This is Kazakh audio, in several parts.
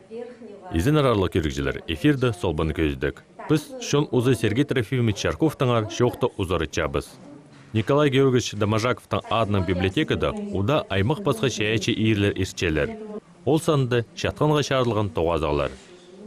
Изин арарлы көргізілер, эфирді солбаны көздік. Біз шон ұзы Сергей Трофимович Чарковтаңар шоқты ұзарытчабыз. Николай Георгиевич Домажаковтың адының библиотекада уда аймақ басқа шаячы иерлер ирчелер. Ол санды шатқанға шарылған тоғазағылар.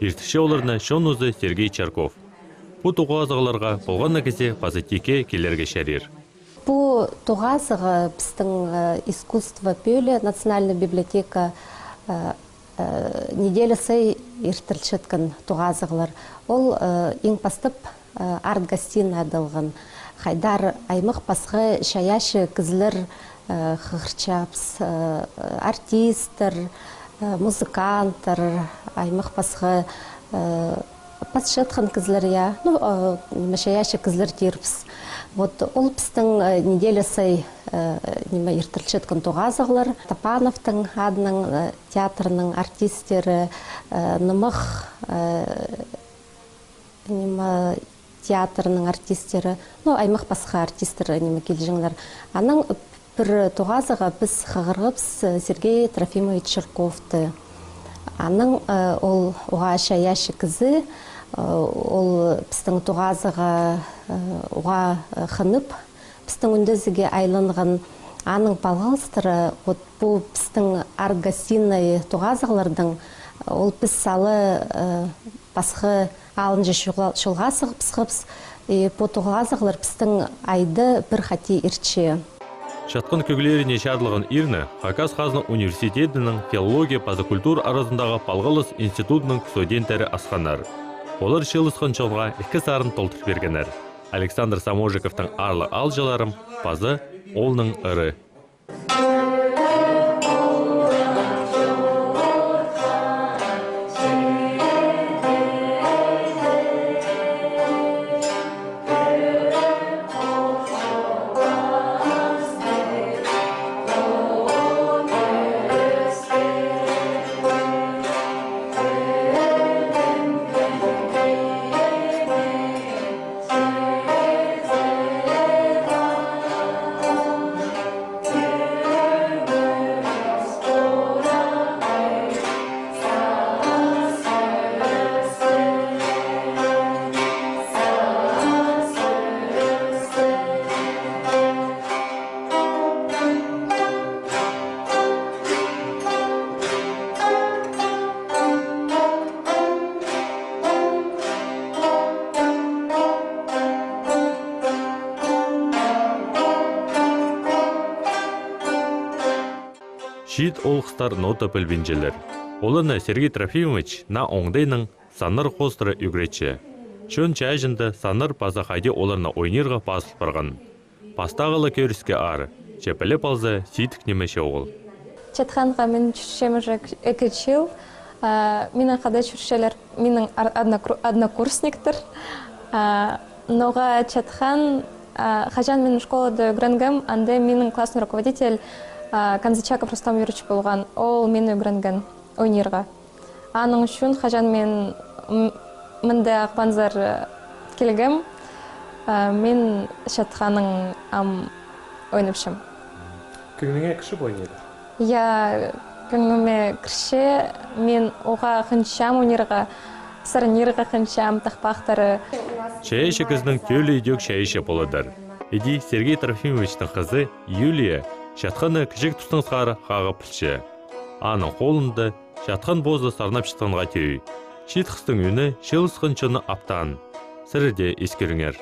Иртіші оларына шон ұзы Сергей Чарков. Бұл тоғазағыларға болған кесе позитике келерге шәрер. Бұл тоғазығы біздің искусство пөлі Национальная библиотека неделя сай иртілшіткен тоғазығылар. Ол ең бастып арт-гостиная адылған. Хайдар аймық басқы шаяшы кізлер қығырчапс, артистер, музыканттар, аймық басқы пасшетқан кізлер, шаяшы кізлер терпс. Ол біздің неделя сай ертілшеткен тоғазығылар. Тапановтың адының театрының артистері, нымық театрының артистері, аймақ басқа артистері келжіңлер. Аның бір тоғазыға біз қағырғыпс Сергей Трофимович Чарковты. Аның ол оға шаяшы кізі, ол біздің тоғазыға оға қынып, біздің үндізіге айланған аның палғалыстыры, бұл біздің арт-гостиная тоғазығылардың, ол біз салы басқы алынжы шылға сығыпс, бұл тоғазығылар біздің айды бір қати ирче. Шатқын көгілеріне шарлығын ирні Хакас Қазны университетінің филология пазакультур арасындағы Палғалыс институтының студенттері асқанар. Олар шылысқан чонға 2 сарын толтыр бергенер. Александр Саможиковтың арлы алжаларым пазы олның ұры. Шит олқыстар нота пілбенжелер. Олыны Сергей Трофимович на оңдайның саныр қостыры үгретші. Шөн чайжынды саныр паза қайде оларына ойнерға пасыл барған. Пастағылы көріске ары, чепілі палзы ситік немеше оғыл. Четханға мен жүршем уже 2 жыл. Менің қада жүршелер, менің однокурсниктер. Ноға Четхан, қажан менің школада үгренгім, анде менің классный руководитель Канзачаков Рустам Юрьевич болған, ол мені үгренген ойнерға. Аның үшін қажан мен мінді ақпанзар келгім, мен Шатханың ойнапшым. Күніңе кіші ойнеді? Я күніңіме кірше, мен оға қыншам ойнерға, сарынерға қыншам тақпақтары. Шайшы кіздің төлі үйдек шайшы болыдар. Еди Сергей Трофимовичтің қызы Юлия Шатқаны кішік тұстыңызғары қағып пілші. Аның қолынды шатқан бозды сарнап шытқанға тей. Шитқыстың үні шылысқын чыны аптан. Сіріде ескеріңер.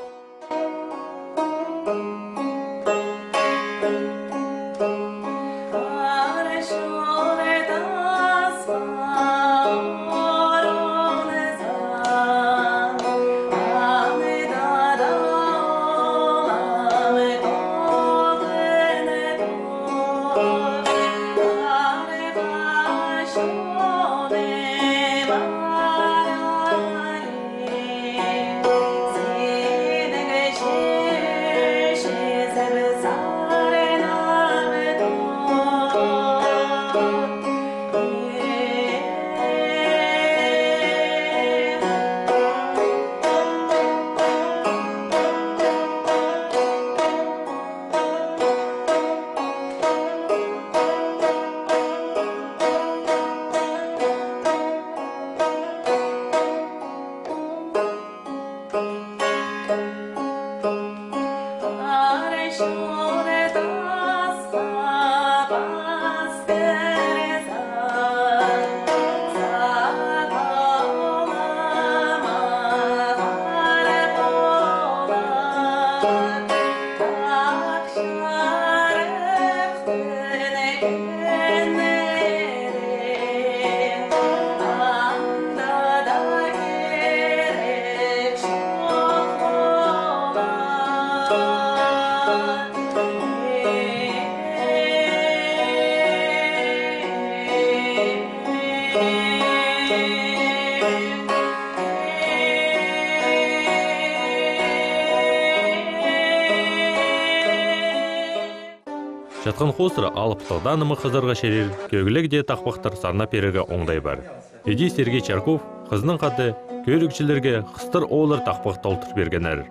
Жатқан хосыры алып тағданымы қызырға шерер, көгілік де тақпақтар сарна переге оңдай бар. Еди Сергей Чарков қызының қаты көрікшілерге қыстыр олар тақпақ толтыр бергенер.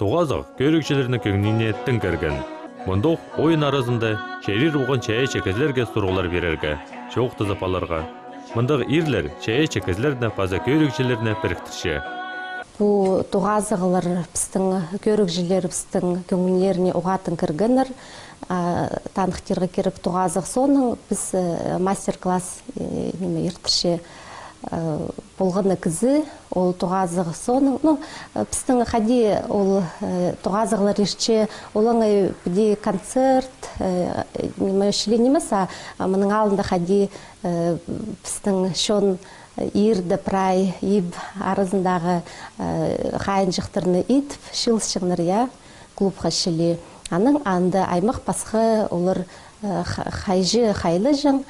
Тоғазық көрікшілерінің көңініне тіңкірген. Мұндық ойын арызында шерир оған чая чекезлерге сұрғылар берерге, жоқты запаларға. Мұндық ирлер чая чекезлеріне паза көрікшілеріне біріктірше. Бұл тоғазығылар біздің көрікшілер біздің көңінлеріне оғатын кіргенір. Танықтырға керіп тоғазық соның біз мастер-класс ертірше болғаны кізі, ол тоғазығы соның. Біздің қади ол тоғазығылар ешче олаңай бүде концерт, немес, мұның алында қади біздің шон ирді прай, иб арызындағы қайын жықтырны ит, шылшығыныр, клуб қашылы. Аның анды аймақ басқы олар қайжы қайлы жың,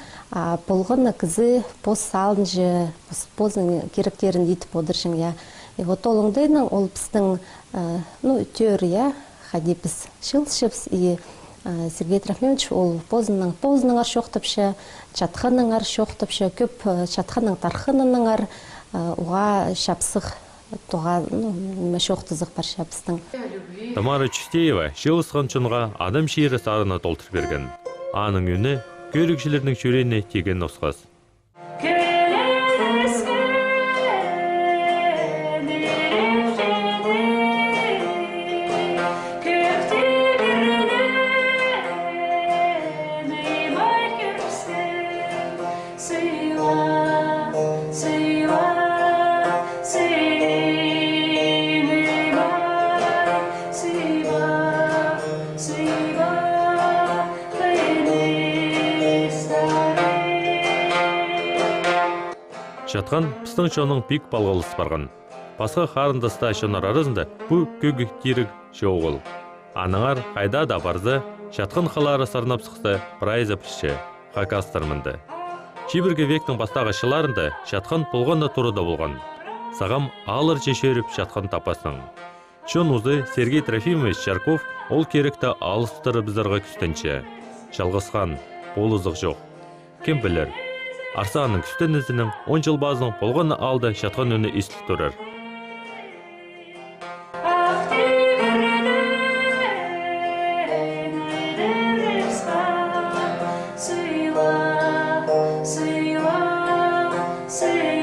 болғаны кізі поз салын жы, позын керектерін етіп одыр жың. Вот олыңдайның ол біздің төр, қади біз шылшыбыз, и Сергей Трофимович ол позының ар шоқтыпшы, чатқының ар шоқтыпшы, көп чатқының тарқынының ар оға шапсық тоға шоқтызық бар шапсының. Тамара Чистеева шылысқан чынға адам шиірі сарына толтыр берген. Аның үні көрікшілерінің шөрене теген нұсқас. Жатқан пістің шоның пик балғалыс барған. Басқа қарындаста шонар арызында бұл көгі керік шоғыл. Аныңар қайда да барзы, жатқан қалары сарнап сықсы прайза піші, қақастырмынды. Чибірге вектің бастағы шыларында жатқан болғанда тұрыда болған. Сағам алыр жешеріп жатқан тапасың. Шон ұзы Сергей Трофимович Чарков ол керікті алыстыры біздарға күстенші. Жалғысқан, ол ұзық жоқ. Кем білер? Арсаның күстен ізінің 10 жыл базының болғаны алды жатқан өні естілік тұрыр. Siva, Siva, Siva,